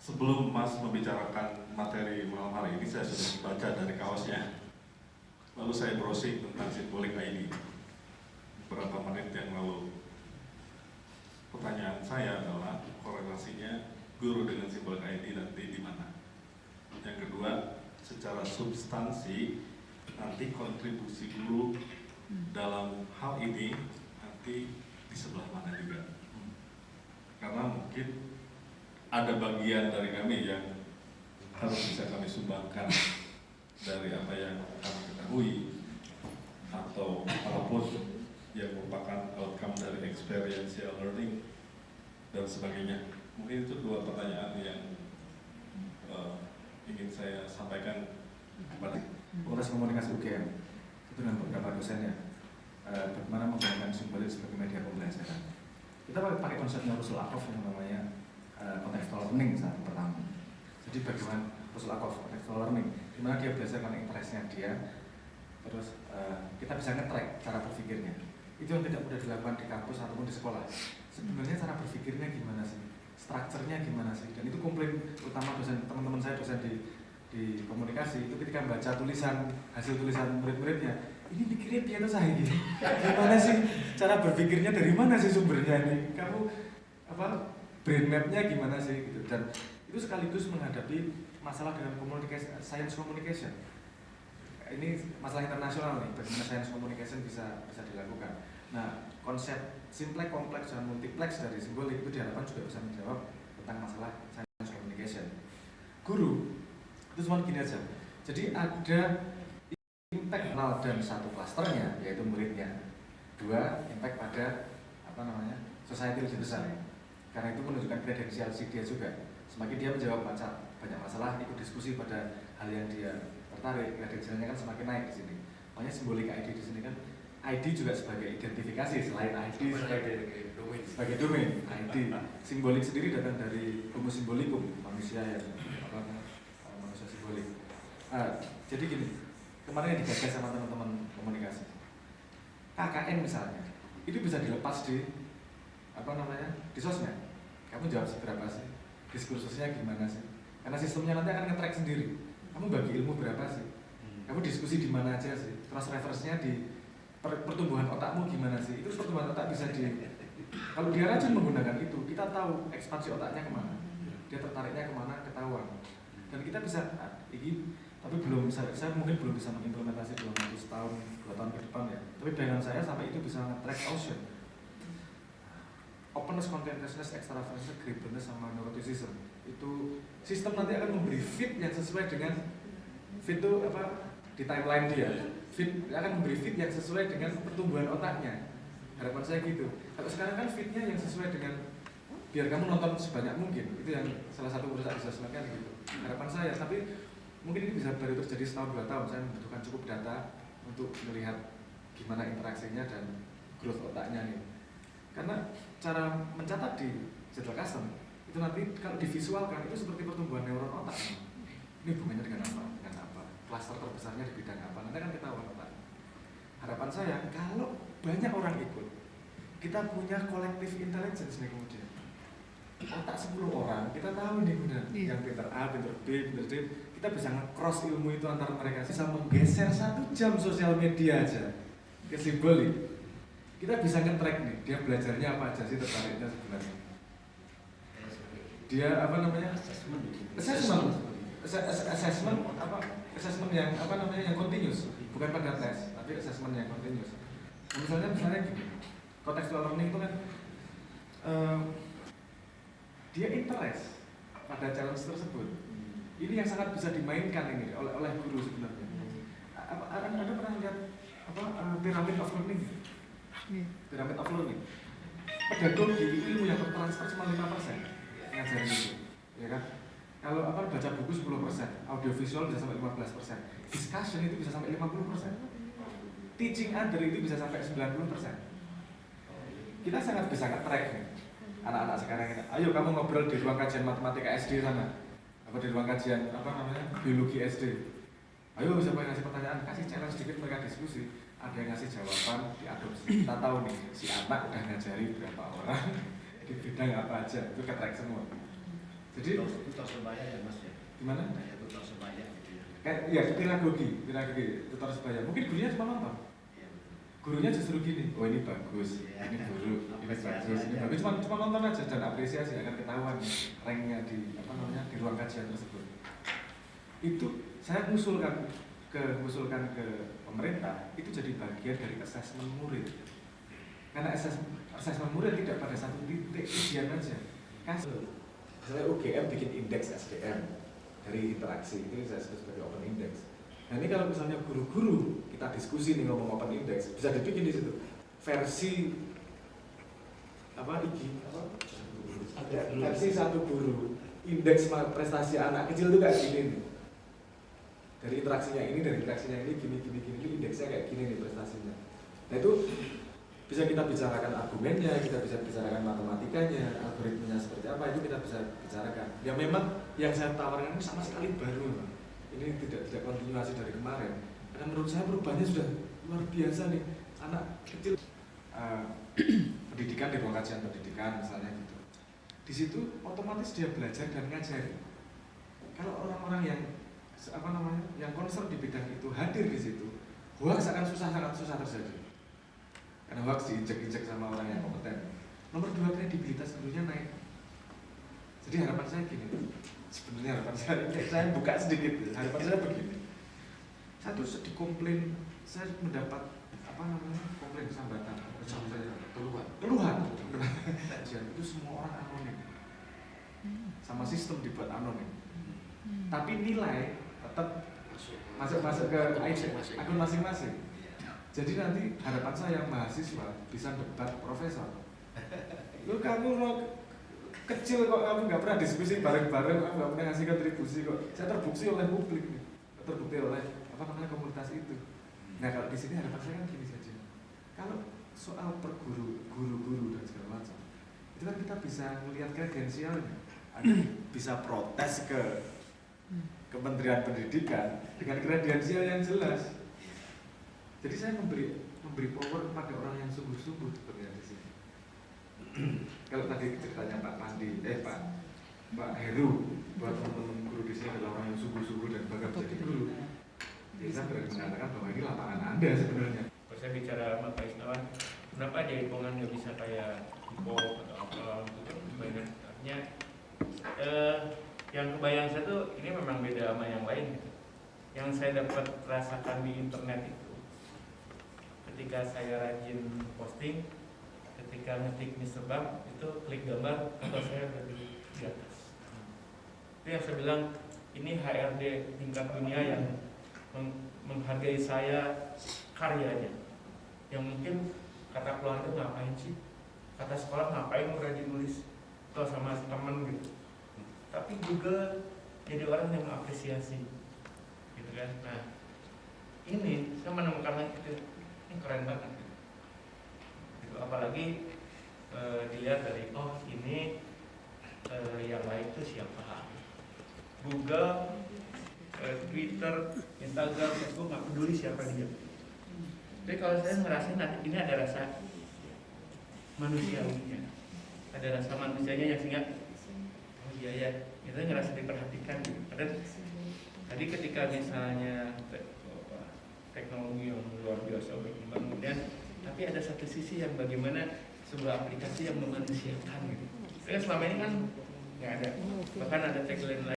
Sebelum Mas membicarakan materi malam hari ini, saya sudah baca dari kaosnya. Lalu saya browsing tentang simbolik ID beberapa menit yang lalu. Pertanyaan saya adalah korelasinya guru dengan simbolik ID nanti di mana? Yang kedua, secara substansi nanti kontribusi guru dalam hal ini nanti di sebelah mana juga? Karena mungkin ada bagian dari kami yang harus bisa kami sumbangkan dari apa yang kami ketahui atau apapun yang merupakan outcome dari experiential learning dan sebagainya. Mungkin itu dua pertanyaan yang ingin saya sampaikan kepada Fakultas Komunikasi UGM itu dengan beberapa dosennya bagaimana menggunakan simbolik sebagai media pembelajaran. Kita pakai konsepnya Russell-Ackoff yang namanya contextual learning saat pertama. Jadi bagaimana Russell-Ackoff contextual learning, di mana dia berdasarkan interestnya dia, terus kita bisa nge-track cara berpikirnya. Itu yang tidak mudah dilakukan di kampus ataupun di sekolah. Sebenarnya cara berpikirnya gimana sih, strukturnya gimana sih, dan itu komplain utama dosen, teman-teman saya dosen di komunikasi itu ketika baca tulisan, hasil tulisan murid-muridnya, ini pikirnya dia tuh saya gitu. Gimana sih cara berpikirnya, dari mana sih sumbernya ini, kamu apa brain mapnya gimana sih gitu. Dan itu sekaligus menghadapi masalah dengan science communication. Ini masalah internasional nih, bagaimana science communication bisa dilakukan. Nah, konsep simplex, kompleks, dan multiplex dari simbolik itu diharapkan juga bisa menjawab tentang masalah science communication. Guru itu cuma gini aja. Jadi ada impact nol dan satu klasternya, yaitu muridnya. Dua, impact pada society lebih besar. Karena itu menunjukkan kredensialisi dia juga. Semakin dia menjawab banyak masalah, ikut diskusi pada hal yang dia tertarik, kredensialnya kan semakin naik di sini. Makanya simbolik ID di sini kan, ID juga sebagai identifikasi, selain ID sebagai domain. ID simbolik sendiri datang dari homo simbolikum, manusia yang manusia simbolik. Jadi gini, kemarin yang digagas sama teman-teman komunikasi, KKN misalnya, itu bisa dilepas di di sosmed. Kamu jawab seberapa sih? Diskursusnya gimana sih? Karena sistemnya nanti akan nge-track sendiri. Kamu bagi ilmu berapa sih? Kamu diskusi di mana aja sih? Terus referensinya di pertumbuhan otakmu gimana sih? Itu pertumbuhan otak bisa kalau dia rajin menggunakan itu, kita tahu ekspansi otaknya kemana, dia tertariknya kemana, ketahuan. Dan kita bisa, tapi belum bisa, saya mungkin belum bisa mengimplementasi dalam waktu setahun, 2 tahun ke depan ya. Tapi bayangan saya sampai itu bisa nge-track ocean. Openness, contentiousness, extraversion, agreeableness, sama neuroticism. Itu sistem nanti akan memberi fit yang sesuai dengan fit itu di timeline dia. Fit akan memberi fit yang sesuai dengan pertumbuhan otaknya. Harapan saya gitu. Kalau sekarang kan fitnya yang sesuai dengan biar kamu nonton sebanyak mungkin. Itu yang salah satu perusahaan bisa semakin gitu. Harapan saya, tapi mungkin ini bisa baru terjadi setahun 2 tahun. Saya membutuhkan cukup data untuk melihat gimana interaksinya dan growth otaknya nih. Karena cara mencatat di jadwal custom itu nanti kalau divisualkan itu seperti pertumbuhan neuron otak. Ini hubungannya dengan apa? Dengan apa? Klaster terbesarnya di bidang apa? Nanti kan ketahuan otak. Harapan saya kalau banyak orang ikut, kita punya collective intelligence nih kemudian. Otak 10 orang, kita tahu nih benar yang pinter A, pinter B, pinter C. Kita bisa nge-cross ilmu itu antar mereka. Bisa menggeser 1 jam sosial media aja ke simbolik. Kita bisa nge-track nih, dia belajarnya apa aja sih, tertariknya sebenarnya. Dia assessment yang yang continuous, bukan pada tes, tapi assessment yang continuous. Misalnya gini, contextual learning itu kan dia interest pada challenge tersebut. Ini yang sangat bisa dimainkan ini oleh guru sebenarnya. Anda pernah lihat pyramid of learning? Pyramid of learning. Pedagogi ilmu yang bertransfer cuma 5% ngajarin itu, ya kan? Kalau baca buku 10%, audiovisual bisa sampai 15%, discussion itu bisa sampai 50%, teaching other itu bisa sampai 90%. Kita sangat bisa nge-track nih anak-anak sekarang ini. Ayo kamu ngobrol di ruang kajian matematika SD sana, di ruang kajian biologi SD. Ayo siapa yang ngasih pertanyaan, kasih challenge sedikit, mereka diskusi. Ada yang ngasih jawaban, diadopsi. Kita tahu nih, si anak udah ngajari berapa orang di bidang apa aja, itu ke-track semua. Jadi tutor sebaya ya Mas ya. gimana? Kayak tutor sebaya gitu ya. Kayak ya pedagogi tutor sebaya. Mungkin gurunya cuma nonton. Iya betul. Gurunya justru gini, oh ini bagus, Iya. ini buruk, ini Apresiasi bagus, ini aja. bagus. Cuma nonton aja dan apresiasi akan ketahuan ranknya di di ruang kajian tersebut. Itu saya mengusulkan ke pemerintah itu jadi bagian dari asesmen murid. Karena asesmen murid tidak pada satu titik ujian aja. Misalnya UGM bikin indeks SDM dari interaksi, itu saya sebut sebagai open index. Nah ini kalau misalnya guru-guru kita diskusi nih ngomong open index, bisa dibikin di situ versi versi satu guru, indeks prestasi anak kecil itu kayak gini nih. Dari interaksinya ini gini, itu indeksnya kayak gini nih prestasinya. Nah itu bisa kita bicarakan argumennya, kita bisa bicarakan matematikanya, algoritmanya seperti apa, itu kita bisa bicarakan. Ya memang yang saya tawarkan ini sama sekali baru, ini tidak kontinuasi dari kemarin. Karena menurut saya perubahannya sudah luar biasa nih. Anak kecil pendidikan di ruang kajian pendidikan misalnya gitu. Di situ otomatis dia belajar dan ngajari. Kalau orang-orang yang yang concern di bidang itu hadir di situ, hoax akan sangat susah terjadi. Karena hoax diinjek-injek sama orang yang kompeten. Nomor 2, kredibilitas gurunya naik. Jadi harapan saya gini, sebenarnya harapan saya buka sedikit. Harapan saya begini. Satu, di komplain saya mendapat komplain sambatan, keluhan. Itu semua orang anonim, sama sistem dibuat anonim. Tapi nilai tetap masuk ke akun masing-masing. Jadi nanti harapan saya mahasiswa bisa debat profesor. Lu kamu kecil kok kamu nggak pernah diskusi bareng-bareng, kamu nggak pernah ngasih kontribusi kok. Saya terbukti oleh publik nih, terbukti oleh komunitas itu. Nah kalau di sini harapan saya kan gini saja. Kalau soal guru-guru dan segala macam, itu kan kita bisa melihat kredensialnya. Ada bisa protes ke Kementerian Pendidikan dengan kredensial yang jelas. Jadi saya memberi power kepada orang yang sungguh-sungguh sebenarnya di sini. Kalau tadi ceritanya Pak Pandi, Pak Heru, buat teman-teman guru di sini adalah orang yang sungguh-sungguh dan bangga menjadi guru. Jadi saya berani mengatakan bahwa ini lapangan Anda sebenarnya. Kalau saya bicara sama Pak Isnawan, kenapa aja himpungan nggak bisa kayak hipok atau apa gitu kan? Artinya yang kebayang saya tuh ini memang beda sama yang lain. Yang saya dapat rasakan di internet itu, ketika saya rajin posting, ketika ngetik Mr. Bang itu klik gambar atau saya dari di atas. Itu yang saya bilang ini HRD tingkat dunia yang menghargai saya karyanya. Yang mungkin kata keluarga ngapain sih, kata sekolah ngapain rajin nulis atau sama temen gitu. Tapi juga jadi orang yang mengapresiasi, gitu kan. Nah ini saya menemukan lagi gitu. Ini keren banget gitu. Apalagi dilihat dari ini yang lain itu siapa, Google, Twitter, Instagram, Facebook nggak peduli siapa dia. Tapi kalau saya ngerasain ini ada rasa manusiawinya, ada rasa manusianya yang sehingga oh iya ya kita ngerasa diperhatikan gitu. Padahal tadi ketika misalnya teknologi yang luar biasa berkembang, kemudian tapi ada satu sisi yang bagaimana sebuah aplikasi yang memanusiakan gitu. Selama ini kan nggak ada, bahkan ada tagline lain.